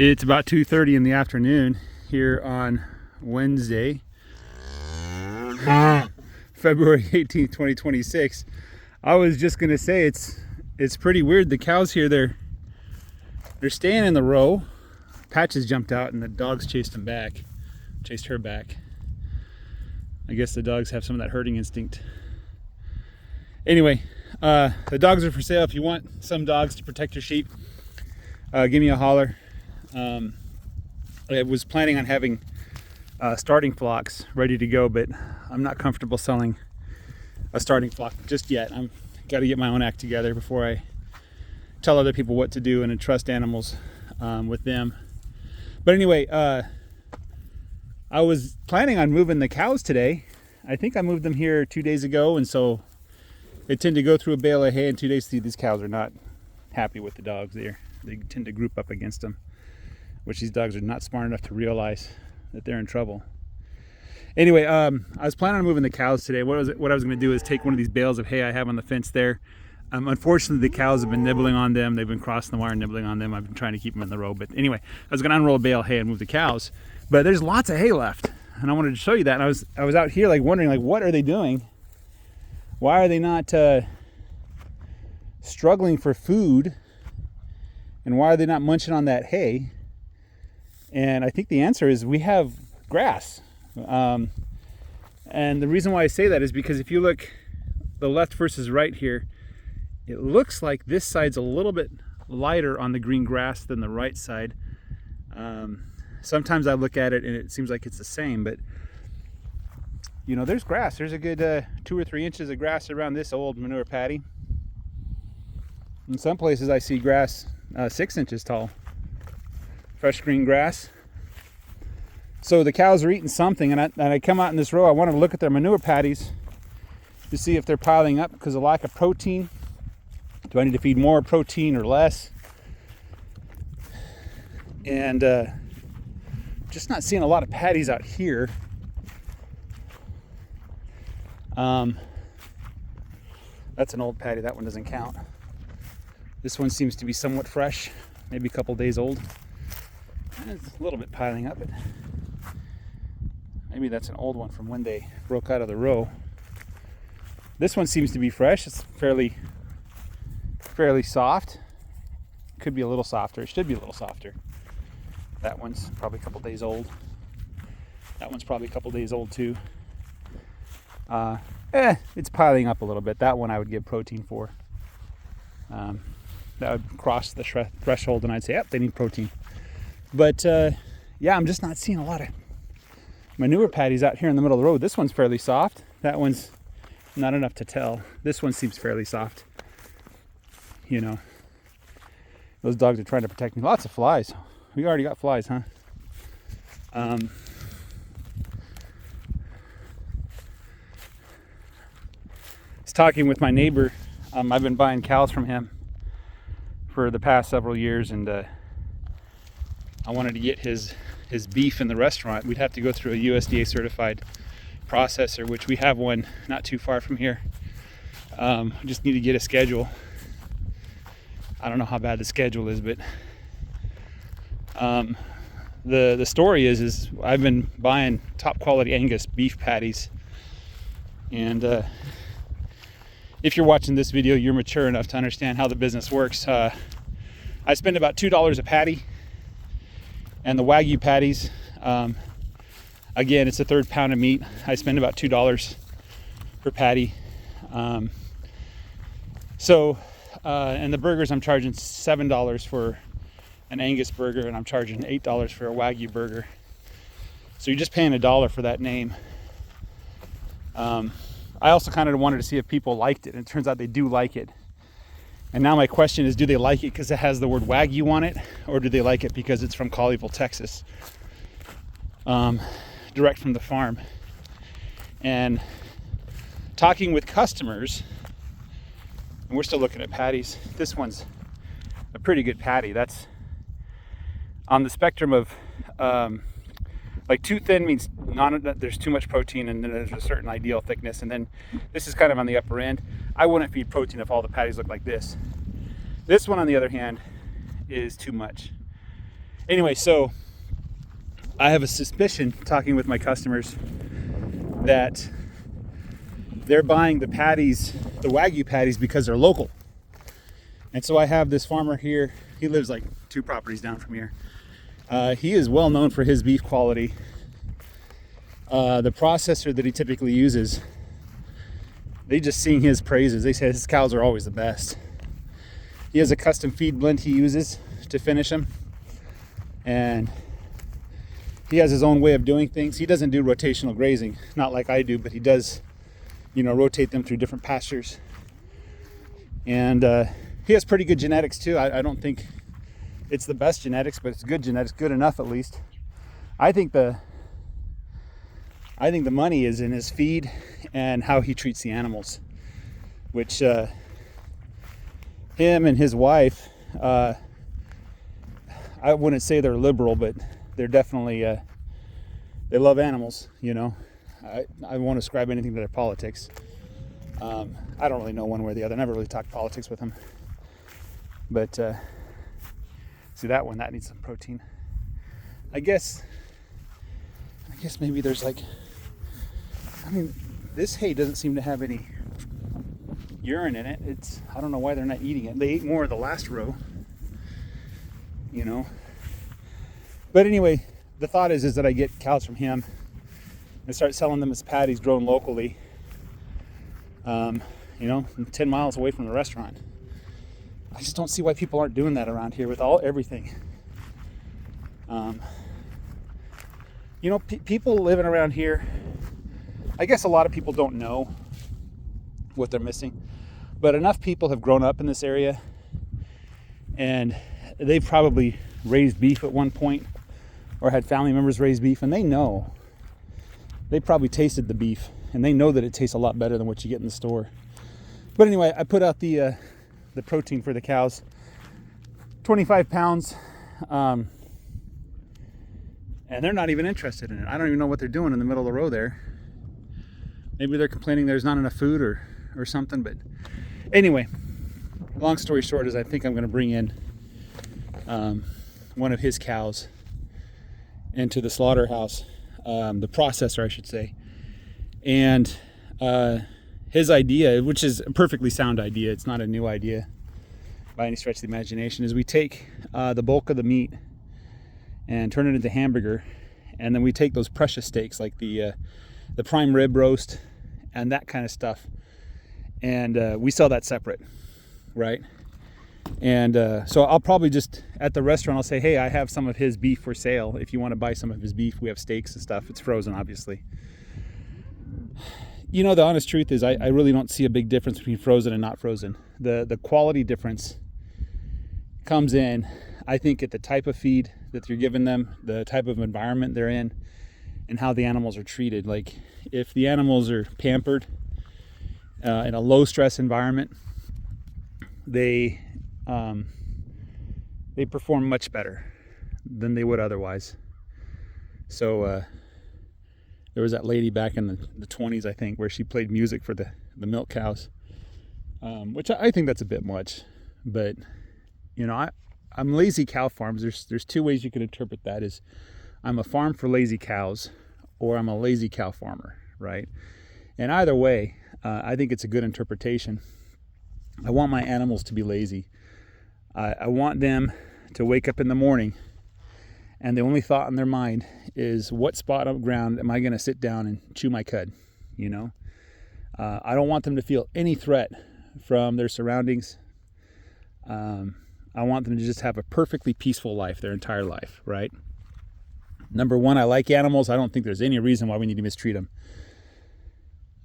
It's about 2:30 in the afternoon here on Wednesday, February 18th, 2026. I was just gonna say it's pretty weird. The cows here, they're staying in the row. Patches jumped out and the dogs chased her back. I guess the dogs have some of that herding instinct. Anyway, the dogs are for sale. If you want some dogs to protect your sheep, give me a holler. I was planning on having starting flocks ready to go, but I'm not comfortable selling a starting flock just yet. I've got to get my own act together before I tell other people what to do and entrust animals with them. But anyway, I was planning on moving the cows today. I think I moved them here 2 days ago, and so they tend to go through a bale of hay in 2 days. See, these cows are not happy with the dogs. They tend to group up against them, which these dogs are not smart enough to realize that they're in trouble. Anyway, I was planning on moving the cows today. What I was going to do is take one of these bales of hay I have on the fence there. Unfortunately, the cows have been nibbling on them. They've been crossing the wire and nibbling on them. I've been trying to keep them in the row. But anyway, I was going to unroll a bale of hay and move the cows. But there's lots of hay left, and I wanted to show you that. And I was out here like wondering, like, what are they doing? Why are they not struggling for food? And why are they not munching on that hay? And I think the answer is we have grass. And the reason why I say that is because if you look the left versus right here, it looks like this side's a little bit lighter on the green grass than the right side. Sometimes I look at it and it seems like it's the same, but you know, there's grass. There's a good 2 or 3 inches of grass around this old manure paddy. In some places I see grass 6 inches tall, fresh green grass. So the cows are eating something, and I come out in this row. I wanted to look at their manure paddies to see if they're piling up because of lack of protein. Do I need to feed more protein or less? And just not seeing a lot of paddies out here. That's an old paddy. That one doesn't count. This one seems to be somewhat fresh, maybe a couple days old. And it's a little bit piling up, but maybe that's an old one from when they broke out of the row. This one seems to be fresh. It's fairly soft. Could be a little softer. It should be a little softer. That one's probably a couple days old. That one's probably a couple days old too. It's piling up a little bit. That one I would give protein for. That would cross the threshold and I'd say, yep, they need protein. But yeah, I'm just not seeing a lot of manure paddies out here in the middle of the road. This one's fairly soft. That one's not enough to tell. This one seems fairly soft. You know, those dogs are trying to protect me. Lots of flies. We already got flies, huh? I was talking with my neighbor. I've been buying cows from him for the past several years, and I wanted to get his beef in the restaurant. We'd have to go through a USDA certified processor, which we have one not too far from here. Just need to get a schedule. I don't know how bad the schedule is, but the story is I've been buying top quality Angus beef patties, and if you're watching this video, you're mature enough to understand how the business works. I spend about $2 a patty, and the Wagyu patties, again, it's a third pound of meat. I spend about $2 per patty. And the burgers, I'm charging $7 for an Angus burger, and I'm charging $8 for a Wagyu burger. So you're just paying $1 for that name. I also kind of wanted to see if people liked it, and it turns out they do like it. And now my question is, do they like it because it has the word Wagyu on it, or do they like it because it's from Colleyville, Texas? Direct from the farm. And talking with customers, and we're still looking at patties. This one's a pretty good patty. That's on the spectrum of like too thin means there's too much protein, and then there's a certain ideal thickness, and then this is kind of on the upper end. I wouldn't feed protein if all the patties look like this. This one, on the other hand, is too much. Anyway, so I have a suspicion, talking with my customers, that they're buying the patties, the Wagyu patties, because they're local. And so I have this farmer here. He lives like 2 properties down from here. He is well known for his beef quality. The processor that he typically uses, they just sing his praises. They say his cows are always the best. He has a custom feed blend he uses to finish them. And he has his own way of doing things. He doesn't do rotational grazing, not like I do, but he does, rotate them through different pastures. And he has pretty good genetics too. I don't think it's the best genetics, but it's good genetics, good enough at least. I think the money is in his feed and how he treats the animals, which him and his wife, I wouldn't say they're liberal, but they're definitely, they love animals, I won't ascribe anything to their politics. I don't really know one way or the other. I never really talked politics with them. But, see that one, that needs some protein. I guess maybe there's this hay doesn't seem to have any urine in it. I don't know why they're not eating it. They ate more of the last row, But anyway, the thought is that I get cows from him and start selling them as patties grown locally, 10 miles away from the restaurant. I just don't see why people aren't doing that around here with everything. People living around here, I guess a lot of people don't know what they're missing, but enough people have grown up in this area and they've probably raised beef at one point or had family members raise beef, and they probably tasted the beef and they know that it tastes a lot better than what you get in the store. But anyway, I put out the protein for the cows, 25 pounds, and they're not even interested in it. I don't even know what they're doing in the middle of the row there. Maybe they're complaining there's not enough food or something. But anyway, long story short is I think I'm going to bring in one of his cows into the slaughterhouse, the processor, I should say. And his idea, which is a perfectly sound idea, it's not a new idea by any stretch of the imagination, is we take the bulk of the meat and turn it into hamburger, and then we take those precious steaks like the prime rib roast and that kind of stuff, and we sell that separate, right? And so I'll probably just at the restaurant I'll say, hey, I have some of his beef for sale. If you want to buy some of his beef, we have steaks and stuff. It's frozen, obviously. The honest truth is I really don't see a big difference between frozen and not frozen. The quality difference comes in, I think, at the type of feed that you're giving them, the type of environment they're in, and how the animals are treated. Like if the animals are pampered in a low stress environment, they perform much better than they would otherwise. So there was that lady back in the 20s, I think, where she played music for the milk cows, which I think that's a bit much. But I'm lazy cow farms. There's 2 ways you can interpret that: is I'm a farm for lazy cows, or I'm a lazy cow farmer, right? And either way, I think it's a good interpretation. I want my animals to be lazy. I want them to wake up in the morning and the only thought in their mind is, what spot on the ground am I going to sit down and chew my cud? I don't want them to feel any threat from their surroundings. I want them to just have a perfectly peaceful life their entire life, right? Number one, I like animals. I don't think there's any reason why we need to mistreat them.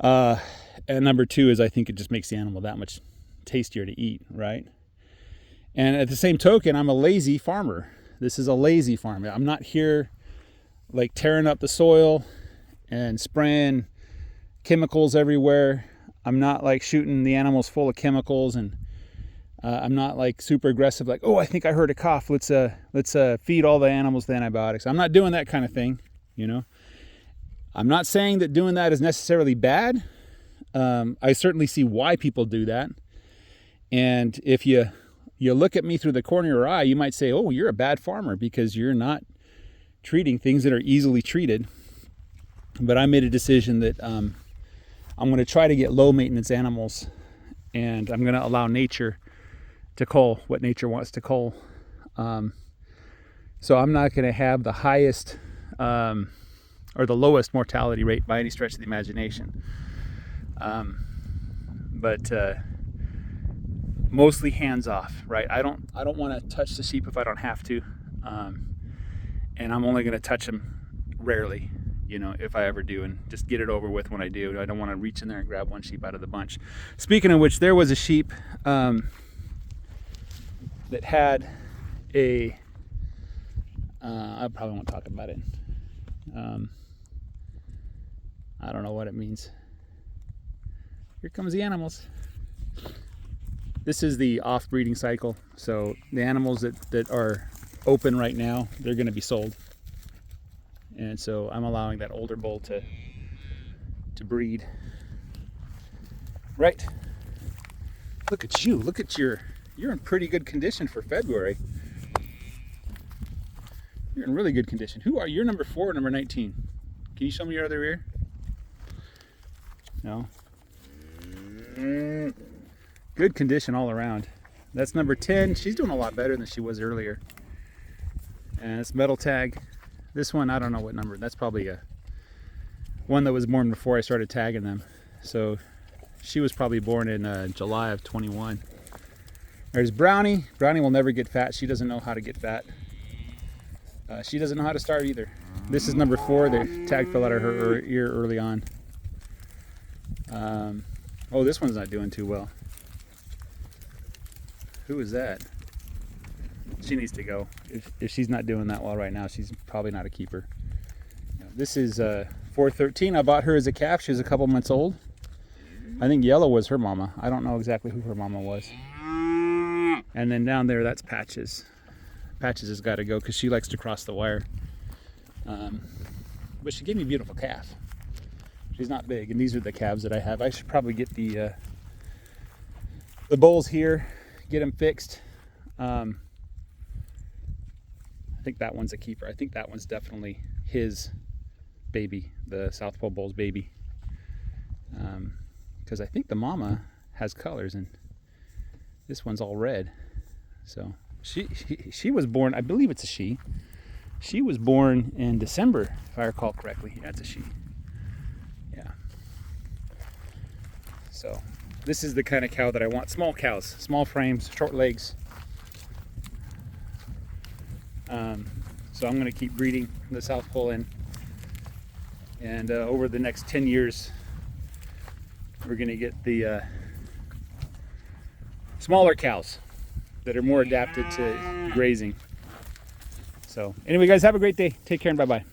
And number two is I think it just makes the animal that much tastier to eat, right? And at the same token, I'm a lazy farmer. This is a lazy farm. I'm not here like tearing up the soil and spraying chemicals everywhere. I'm not like shooting the animals full of chemicals, and I'm not like super aggressive, like, oh, I think I heard a cough. Let's feed all the animals the antibiotics. I'm not doing that kind of thing, I'm not saying that doing that is necessarily bad. I certainly see why people do that. And if you you look at me through the corner of your eye, you might say, oh, you're a bad farmer because you're not treating things that are easily treated. But I made a decision that I'm going to try to get low maintenance animals, and I'm going to allow nature to cull what nature wants to cull. So I'm not going to have the highest or the lowest mortality rate by any stretch of the imagination. But mostly hands off, right? I don't want to touch the sheep if I don't have to, and I'm only going to touch them rarely, you know, if I ever do, and just get it over with when I do. I don't want to reach in there and grab one sheep out of the bunch. Speaking of which, there was a sheep that had a I probably won't talk about it. I don't know what it means. Here comes the animals. This is the off breeding cycle. So the animals that are open right now, they're going to be sold. And so I'm allowing that older bull to breed. Right. Look at you. Look at you're in pretty good condition for February. You're in really good condition. Who are you? You're number 4 or number 19? Can you show me your other ear? No. Good condition all around. That's number 10. She's doing a lot better than she was earlier. And it's metal tag. This one, I don't know what number. That's probably a one that was born before I started tagging them. So she was probably born in July of 21. There's Brownie. Brownie will never get fat. She doesn't know how to get fat. She doesn't know how to starve either. This is number 4. The tag fell out of her ear early on. Oh, this one's not doing too well. Who is that? She needs to go. If she's not doing that well right now, she's probably not a keeper. This is 413. I bought her as a calf. She was a couple months old. I think Yellow was her mama. I don't know exactly who her mama was. And then down there, that's Patches. Patches has got to go because she likes to cross the wire. But she gave me a beautiful calf. She's not big, and these are the calves that I have. I should probably get the bulls here, get them fixed. I think that one's a keeper. I think that one's definitely his baby, the South Pole bull's baby. Because I think the mama has colors, and this one's all red. So she was born, I believe it's a she. She was born in December, if I recall correctly. Yeah, it's a she. Yeah. So this is the kind of cow that I want. Small cows, small frames, short legs. So I'm going to keep breeding the South Pole in. And over the next 10 years, we're going to get the smaller cows that are more adapted to grazing. So anyway, guys, have a great day. Take care and bye-bye.